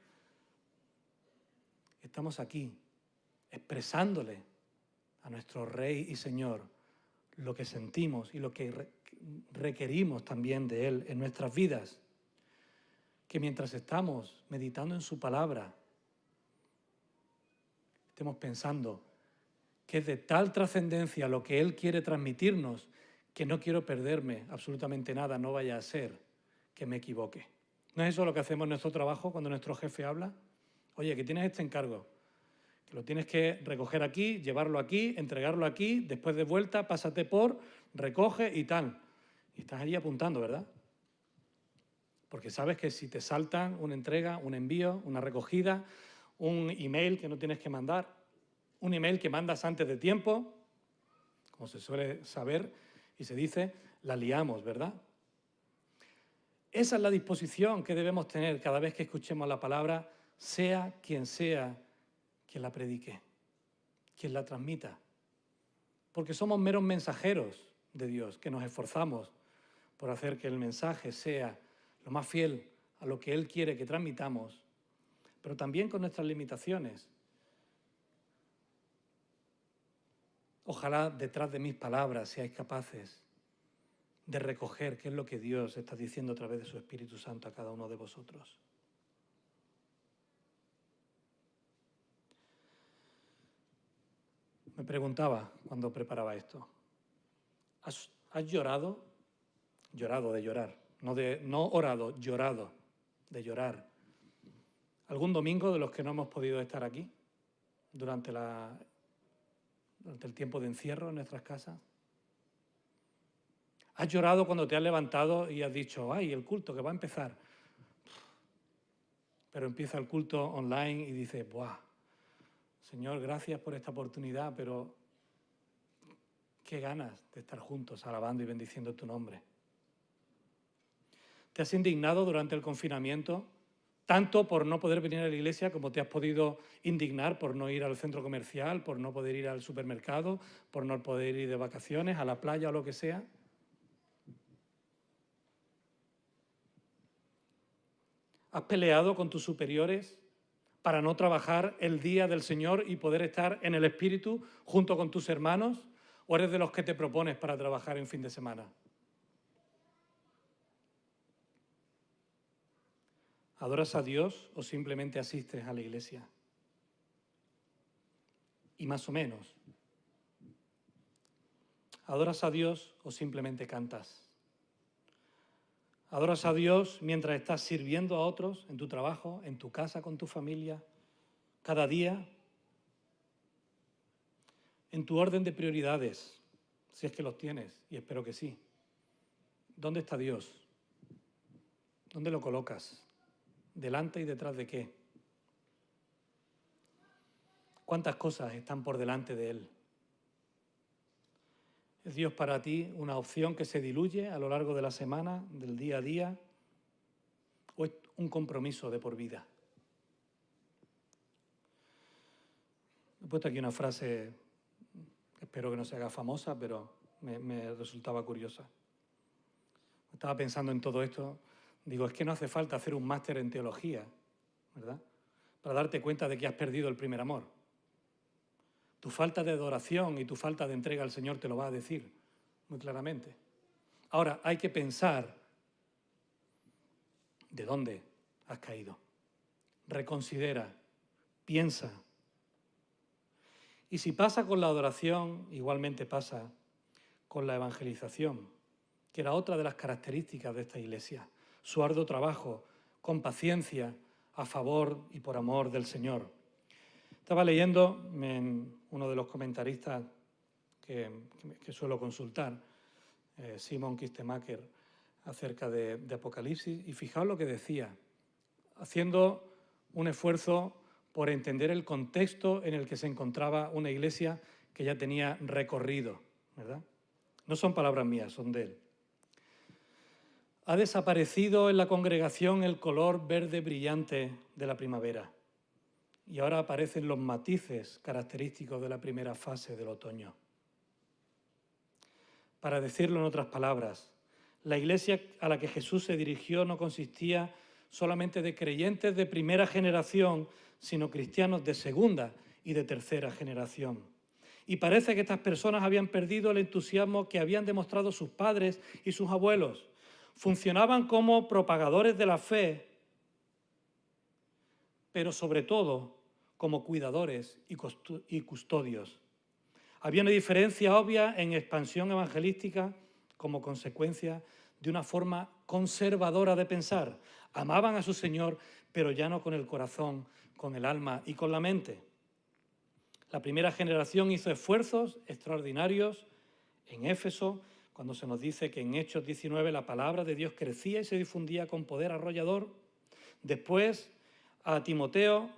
Estamos aquí expresándole a nuestro Rey y Señor lo que sentimos y lo que requerimos también de Él en nuestras vidas. Que mientras estamos meditando en su palabra, estemos pensando que es de tal trascendencia lo que Él quiere transmitirnos, que no quiero perderme absolutamente nada, no vaya a ser que me equivoque. ¿No es eso lo que hacemos en nuestro trabajo cuando nuestro jefe habla? Oye, que tienes este encargo, que lo tienes que recoger aquí, llevarlo aquí, entregarlo aquí, después de vuelta, pásate por, recoge y tal. Y estás allí apuntando, ¿verdad? Porque sabes que si te saltan una entrega, un envío, una recogida, un email que no tienes que mandar, un email que mandas antes de tiempo, como se suele saber y se dice, la liamos, ¿verdad? Esa es la disposición que debemos tener cada vez que escuchemos la palabra, sea quien la predique, quien la transmita. Porque somos meros mensajeros de Dios, que nos esforzamos por hacer que el mensaje sea lo más fiel a lo que Él quiere que transmitamos, pero también con nuestras limitaciones. Ojalá detrás de mis palabras seáis capaces de recoger qué es lo que Dios está diciendo a través de su Espíritu Santo a cada uno de vosotros. Me preguntaba cuando preparaba esto, ¿has llorado? Llorado de llorar, no orado, llorado de llorar. ¿Algún domingo de los que no hemos podido estar aquí durante el tiempo de encierro en nuestras casas? ¿Has llorado cuando te has levantado y has dicho, ay, el culto que va a empezar? Pero empieza el culto online y dices, ¡buah! Señor, gracias por esta oportunidad, pero qué ganas de estar juntos alabando y bendiciendo tu nombre. ¿Te has indignado durante el confinamiento, tanto por no poder venir a la iglesia como te has podido indignar por no ir al centro comercial, por no poder ir al supermercado, por no poder ir de vacaciones, a la playa o lo que sea? ¿Has peleado con tus superiores para no trabajar el día del Señor y poder estar en el Espíritu junto con tus hermanos? ¿O eres de los que te propones para trabajar en fin de semana? ¿Adoras a Dios o simplemente asistes a la iglesia? Y más o menos. ¿Adoras a Dios o simplemente cantas? ¿Adoras a Dios mientras estás sirviendo a otros en tu trabajo, en tu casa, con tu familia, cada día? En tu orden de prioridades, si es que los tienes, y espero que sí. ¿Dónde está Dios? ¿Dónde lo colocas? ¿Delante y detrás de qué? ¿Cuántas cosas están por delante de Él? ¿Es Dios para ti una opción que se diluye a lo largo de la semana, del día a día? ¿O es un compromiso de por vida? He puesto aquí una frase, espero que no se haga famosa, pero me resultaba curiosa. Estaba pensando en todo esto, digo, es que no hace falta hacer un máster en teología, ¿verdad? Para darte cuenta de que has perdido el primer amor. Tu falta de adoración y tu falta de entrega al Señor te lo va a decir muy claramente. Ahora, hay que pensar de dónde has caído. Reconsidera, piensa. Y si pasa con la adoración, igualmente pasa con la evangelización, que era otra de las características de esta iglesia. Su arduo trabajo, con paciencia, a favor y por amor del Señor. Estaba leyendo en uno de los comentaristas que suelo consultar, Simon Kistemaker, acerca de Apocalipsis, y fijaos lo que decía, haciendo un esfuerzo por entender el contexto en el que se encontraba una iglesia que ya tenía recorrido, ¿verdad? No son palabras mías, son de él. Ha desaparecido en la congregación el color verde brillante de la primavera y ahora aparecen los matices característicos de la primera fase del otoño. Para decirlo en otras palabras, la iglesia a la que Jesús se dirigió no consistía solamente de creyentes de primera generación, sino cristianos de segunda y de tercera generación. Y parece que estas personas habían perdido el entusiasmo que habían demostrado sus padres y sus abuelos. Funcionaban como propagadores de la fe, pero sobre todo como cuidadores y custodios. Había una diferencia obvia en expansión evangelística como consecuencia de una forma conservadora de pensar. Amaban a su Señor, pero ya no con el corazón, con el alma y con la mente. La primera generación hizo esfuerzos extraordinarios en Éfeso, cuando se nos dice que en Hechos 19 la palabra de Dios crecía y se difundía con poder arrollador. Después, a Timoteo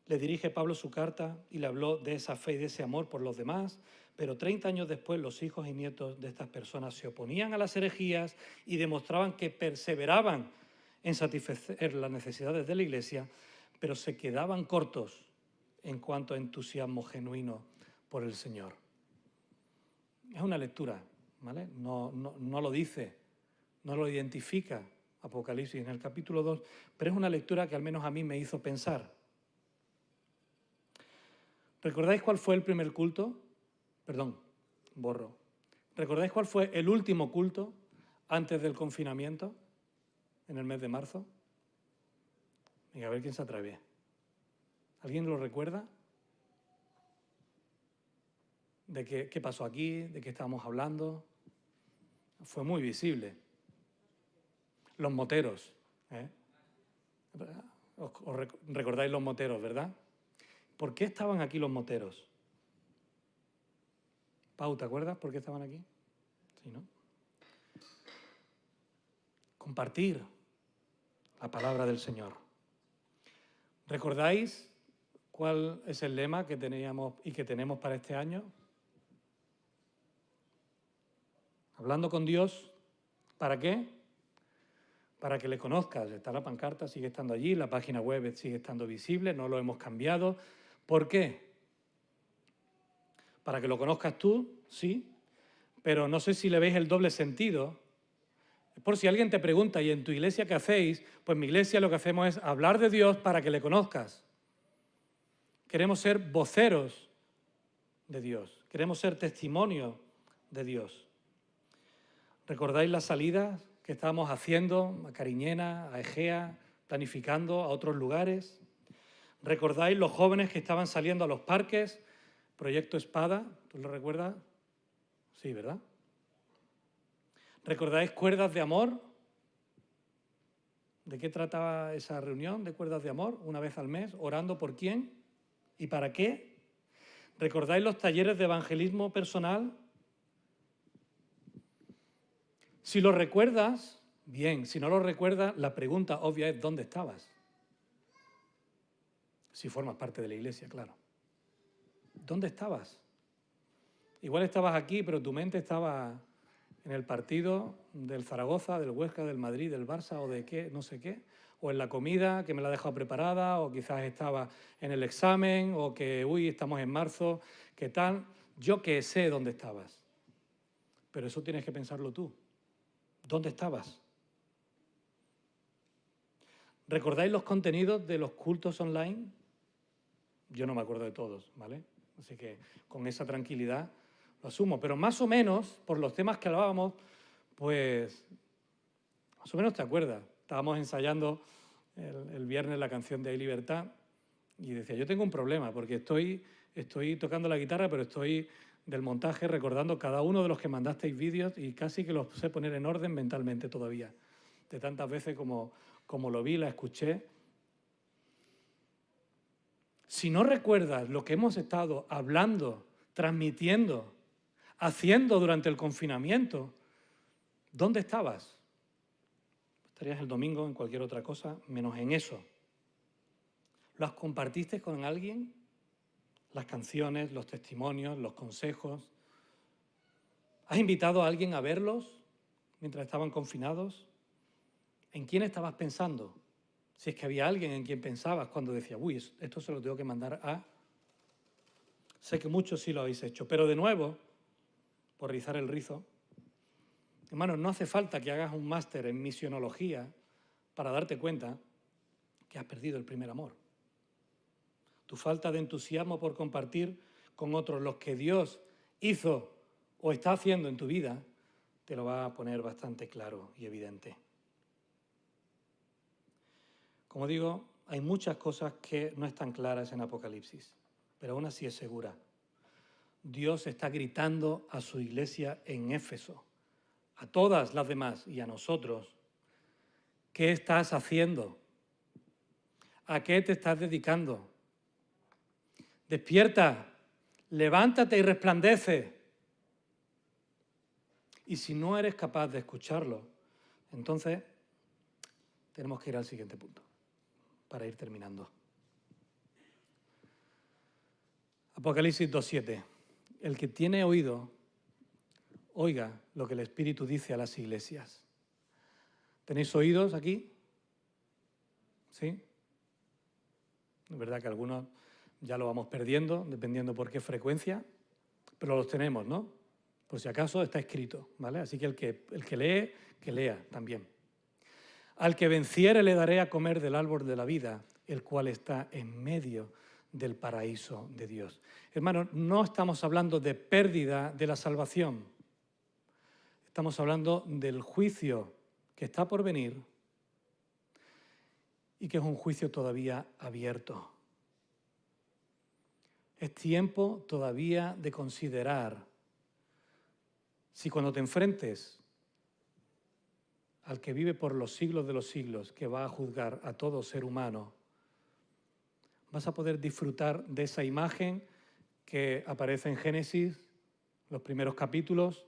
le dirige Pablo su carta y le habló de esa fe y de ese amor por los demás, pero 30 años después los hijos y nietos de estas personas se oponían a las herejías y demostraban que perseveraban en satisfacer las necesidades de la Iglesia, pero se quedaban cortos en cuanto a entusiasmo genuino por el Señor. Es una lectura, ¿vale? No lo dice, no lo identifica Apocalipsis en el capítulo 2, pero es una lectura que al menos a mí me hizo pensar. ¿Recordáis cuál fue el primer culto? Perdón, borro. ¿Recordáis cuál fue el último culto antes del confinamiento, en el mes de marzo? Venga, a ver quién se atreve. ¿Alguien lo recuerda? ¿De qué pasó aquí? ¿De qué estábamos hablando? Fue muy visible. Los moteros. Os recordáis los moteros, ¿verdad? ¿Por qué estaban aquí los moteros? Pau, ¿te acuerdas por qué estaban aquí? Sí, ¿no? Compartir la palabra del Señor. ¿Recordáis cuál es el lema que teníamos y que tenemos para este año? Hablando con Dios, ¿para qué? Para que le conozcas. Está la pancarta, sigue estando allí, la página web sigue estando visible, no lo hemos cambiado. ¿Por qué? Para que lo conozcas tú, sí, pero no sé si le veis el doble sentido. Por si alguien te pregunta, ¿y en tu iglesia qué hacéis? Pues mi iglesia lo que hacemos es hablar de Dios para que le conozcas. Queremos ser voceros de Dios, queremos ser testimonio de Dios. ¿Recordáis las salidas que estábamos haciendo a Cariñena, a Egea, planificando a otros lugares? ¿Recordáis los jóvenes que estaban saliendo a los parques? Proyecto Espada, ¿tú lo recuerdas? Sí, ¿verdad? ¿Recordáis Cuerdas de Amor? ¿De qué trataba esa reunión de Cuerdas de Amor? Una vez al mes, orando por quién y para qué. ¿Recordáis los talleres de evangelismo personal? Si lo recuerdas, bien. Si no lo recuerdas, la pregunta obvia es ¿dónde estabas? Si formas parte de la iglesia, claro. ¿Dónde estabas? Igual estabas aquí, pero tu mente estaba en el partido del Zaragoza, del Huesca, del Madrid, del Barça o de qué, no sé qué, o en la comida que me la he dejado preparada, o quizás estaba en el examen, o que, uy, estamos en marzo, ¿qué tal? Yo que sé dónde estabas, pero eso tienes que pensarlo tú. ¿Dónde estabas? ¿Recordáis los contenidos de los cultos online? Yo no me acuerdo de todos, ¿vale? Así que con esa tranquilidad lo asumo. Pero más o menos, por los temas que hablábamos, pues más o menos te acuerdas. Estábamos ensayando el viernes la canción de Hay Libertad y decía, yo tengo un problema porque estoy tocando la guitarra, pero estoy del montaje recordando cada uno de los que mandasteis vídeos y casi que los sé poner en orden mentalmente todavía, de tantas veces como lo vi, la escuché. Si no recuerdas lo que hemos estado hablando, transmitiendo, haciendo durante el confinamiento, ¿dónde estabas? Estarías el domingo en cualquier otra cosa, menos en eso. ¿Las compartiste con alguien? Las canciones, los testimonios, los consejos. ¿Has invitado a alguien a verlos mientras estaban confinados? ¿En quién estabas pensando? Si es que había alguien en quien pensabas cuando decía, uy, esto se lo tengo que mandar a... Sé que muchos sí lo habéis hecho, pero de nuevo, por rizar el rizo, hermanos, no hace falta que hagas un máster en misionología para darte cuenta que has perdido el primer amor. Tu falta de entusiasmo por compartir con otros lo que Dios hizo o está haciendo en tu vida, te lo va a poner bastante claro y evidente. Como digo, hay muchas cosas que no están claras en Apocalipsis, pero aún así es segura. Dios está gritando a su iglesia en Éfeso, a todas las demás y a nosotros. ¿Qué estás haciendo? ¿A qué te estás dedicando? Despierta, levántate y resplandece. Y si no eres capaz de escucharlo, entonces tenemos que ir al siguiente punto para ir terminando. Apocalipsis 2:7. El que tiene oído, oiga lo que el Espíritu dice a las iglesias. ¿Tenéis oídos aquí? ¿Sí? Es verdad que algunos ya lo vamos perdiendo, dependiendo por qué frecuencia, pero los tenemos, ¿no? Por si acaso está escrito, ¿vale? Así que el que lee, que lea también. Al que venciere le daré a comer del árbol de la vida, el cual está en medio del paraíso de Dios. Hermanos, no estamos hablando de pérdida de la salvación. Estamos hablando del juicio que está por venir y que es un juicio todavía abierto. Es tiempo todavía de considerar si cuando te enfrentes al que vive por los siglos de los siglos, que va a juzgar a todo ser humano, vas a poder disfrutar de esa imagen que aparece en Génesis, los primeros capítulos,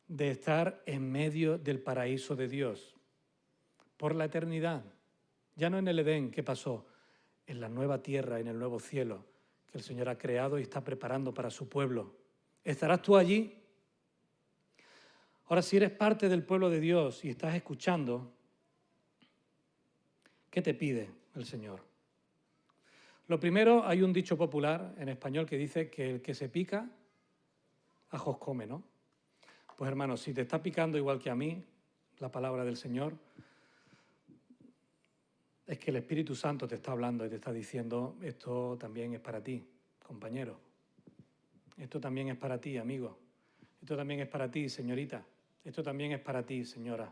de estar en medio del paraíso de Dios, por la eternidad. Ya no en el Edén, ¿qué pasó? En la nueva tierra, en el nuevo cielo, que el Señor ha creado y está preparando para su pueblo. ¿Estarás tú allí? Ahora, si eres parte del pueblo de Dios y estás escuchando, ¿qué te pide el Señor? Lo primero, hay un dicho popular en español que dice que el que se pica, ajos come, ¿no? Pues hermanos, si te está picando igual que a mí la palabra del Señor, es que el Espíritu Santo te está hablando y te está diciendo, esto también es para ti, compañero. Esto también es para ti, amigo. Esto también es para ti, señorita. Esto también es para ti, señora.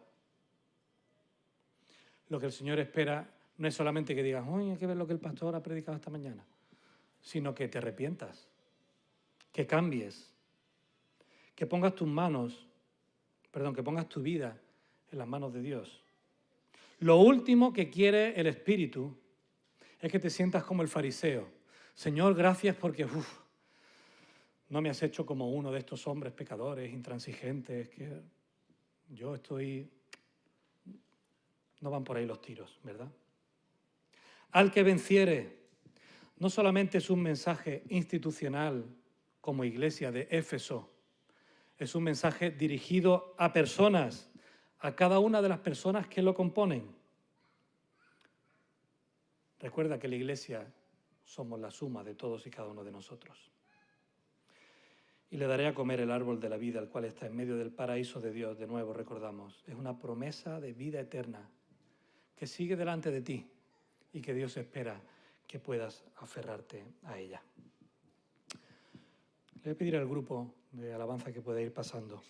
Lo que el Señor espera no es solamente que digas, uy, hay que ver lo que el pastor ha predicado esta mañana, sino que te arrepientas, que cambies, que pongas tus manos, que pongas tu vida en las manos de Dios. Lo último que quiere el Espíritu es que te sientas como el fariseo. Señor, gracias porque no me has hecho como uno de estos hombres pecadores, intransigentes, que yo estoy... No van por ahí los tiros, ¿verdad? Al que venciere, no solamente es un mensaje institucional como iglesia de Éfeso, es un mensaje dirigido a personas, a cada una de las personas que lo componen. Recuerda que la iglesia somos la suma de todos y cada uno de nosotros. Y le daré a comer el árbol de la vida, el cual está en medio del paraíso de Dios. De nuevo, recordamos, es una promesa de vida eterna que sigue delante de ti y que Dios espera que puedas aferrarte a ella. Le voy a pedir al grupo de alabanza que pueda ir pasando.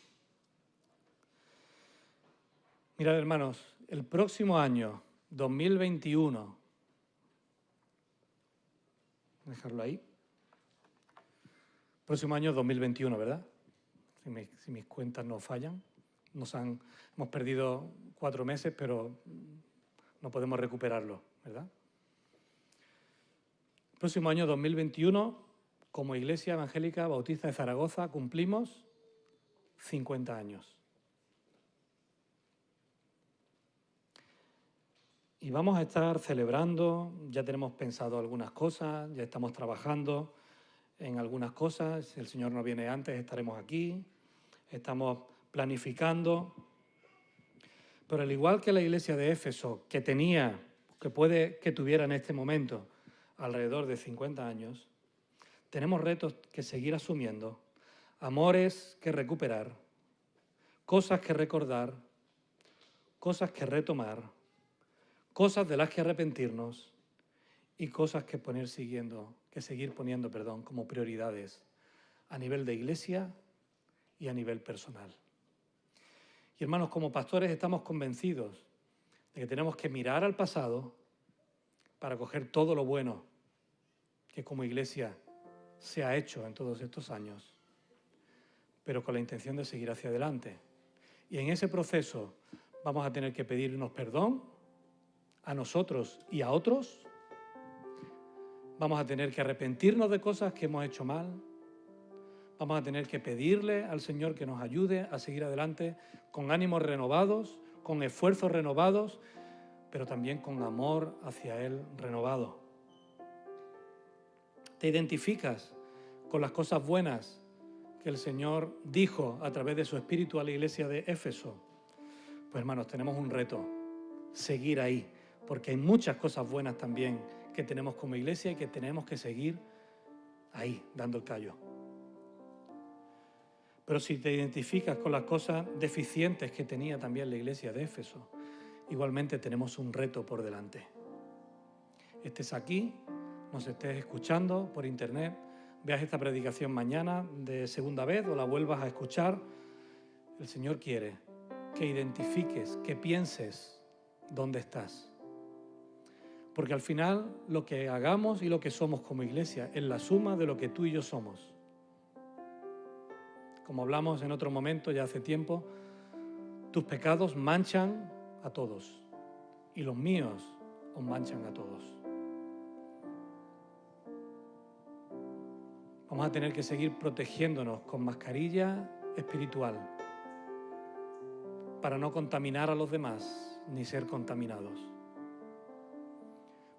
Mirad, hermanos, el próximo año, 2021, dejarlo ahí. Próximo año 2021, ¿verdad? Si mis cuentas no fallan. Hemos perdido 4 meses, pero no podemos recuperarlo, ¿verdad? Próximo año 2021, como Iglesia Evangélica Bautista de Zaragoza, cumplimos 50 años. Y vamos a estar celebrando, ya tenemos pensado algunas cosas, ya estamos trabajando en algunas cosas. Si el Señor no viene antes, estaremos aquí. Estamos planificando. Pero al igual que la iglesia de Éfeso, que puede que tuviera en este momento alrededor de 50 años, tenemos retos que seguir asumiendo, amores que recuperar, cosas que recordar, cosas que retomar, cosas de las que arrepentirnos y cosas que seguir poniendo como prioridades a nivel de iglesia y a nivel personal. Y hermanos, como pastores estamos convencidos de que tenemos que mirar al pasado para coger todo lo bueno que como iglesia se ha hecho en todos estos años, pero con la intención de seguir hacia adelante. Y en ese proceso vamos a tener que pedirnos perdón a nosotros y a otros. Vamos a tener que arrepentirnos de cosas que hemos hecho mal. Vamos a tener que pedirle al Señor que nos ayude a seguir adelante con ánimos renovados, con esfuerzos renovados, pero también con amor hacia Él renovado. ¿Te identificas con las cosas buenas que el Señor dijo a través de su Espíritu a la iglesia de Éfeso? Pues hermanos, tenemos un reto, seguir ahí, porque hay muchas cosas buenas también que tenemos como iglesia y que tenemos que seguir ahí, dando el callo. Pero si te identificas con las cosas deficientes que tenía también la iglesia de Éfeso, igualmente tenemos un reto por delante. Estés aquí, nos estés escuchando por internet, veas esta predicación mañana de segunda vez o la vuelvas a escuchar, el Señor quiere que identifiques, que pienses dónde estás. Porque al final lo que hagamos y lo que somos como iglesia es la suma de lo que tú y yo somos. Como hablamos en otro momento, ya hace tiempo, tus pecados manchan a todos y los míos os manchan a todos. Vamos a tener que seguir protegiéndonos con mascarilla espiritual para no contaminar a los demás ni ser contaminados.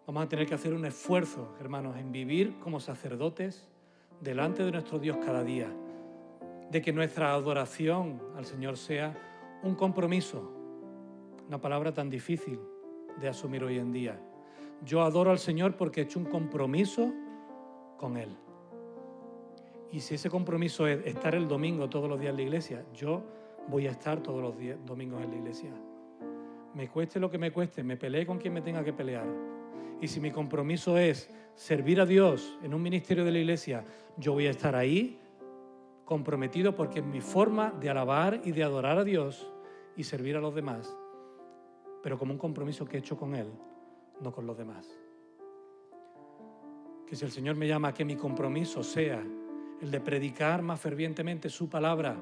Vamos a tener que hacer un esfuerzo, hermanos, en vivir como sacerdotes delante de nuestro Dios cada día, de que nuestra adoración al Señor sea un compromiso, una palabra tan difícil de asumir hoy en día. Yo adoro al Señor porque he hecho un compromiso con Él. Y si ese compromiso es estar el domingo todos los días en la iglesia, yo voy a estar todos los domingos en la iglesia. Me cueste lo que me cueste, me pelee con quien me tenga que pelear. Y si mi compromiso es servir a Dios en un ministerio de la iglesia, yo voy a estar ahí comprometido porque es mi forma de alabar y de adorar a Dios y servir a los demás, pero como un compromiso que he hecho con Él, no con los demás. Que si el Señor me llama a que mi compromiso sea el de predicar más fervientemente su palabra,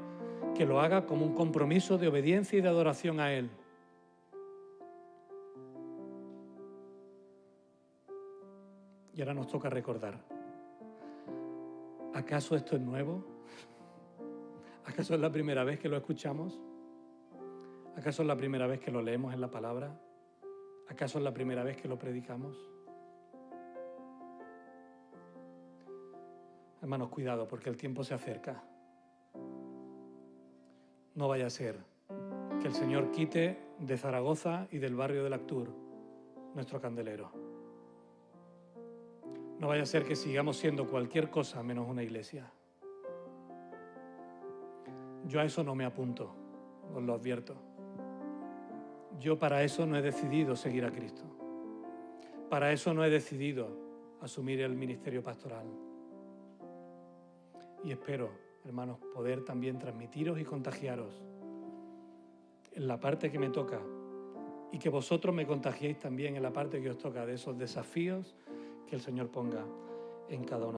que lo haga como un compromiso de obediencia y de adoración a Él. Y ahora nos toca recordar, ¿acaso esto es nuevo? ¿Acaso es la primera vez que lo escuchamos? ¿Acaso es la primera vez que lo leemos en la palabra? ¿Acaso es la primera vez que lo predicamos? Hermanos, cuidado, porque el tiempo se acerca. No vaya a ser que el Señor quite de Zaragoza y del barrio del Actur nuestro candelero. No vaya a ser que sigamos siendo cualquier cosa menos una iglesia. Yo a eso no me apunto, os lo advierto. Yo para eso no he decidido seguir a Cristo. Para eso no he decidido asumir el ministerio pastoral. Y espero, hermanos, poder también transmitiros y contagiaros en la parte que me toca y que vosotros me contagiéis también en la parte que os toca de esos desafíos que el Señor ponga en cada uno.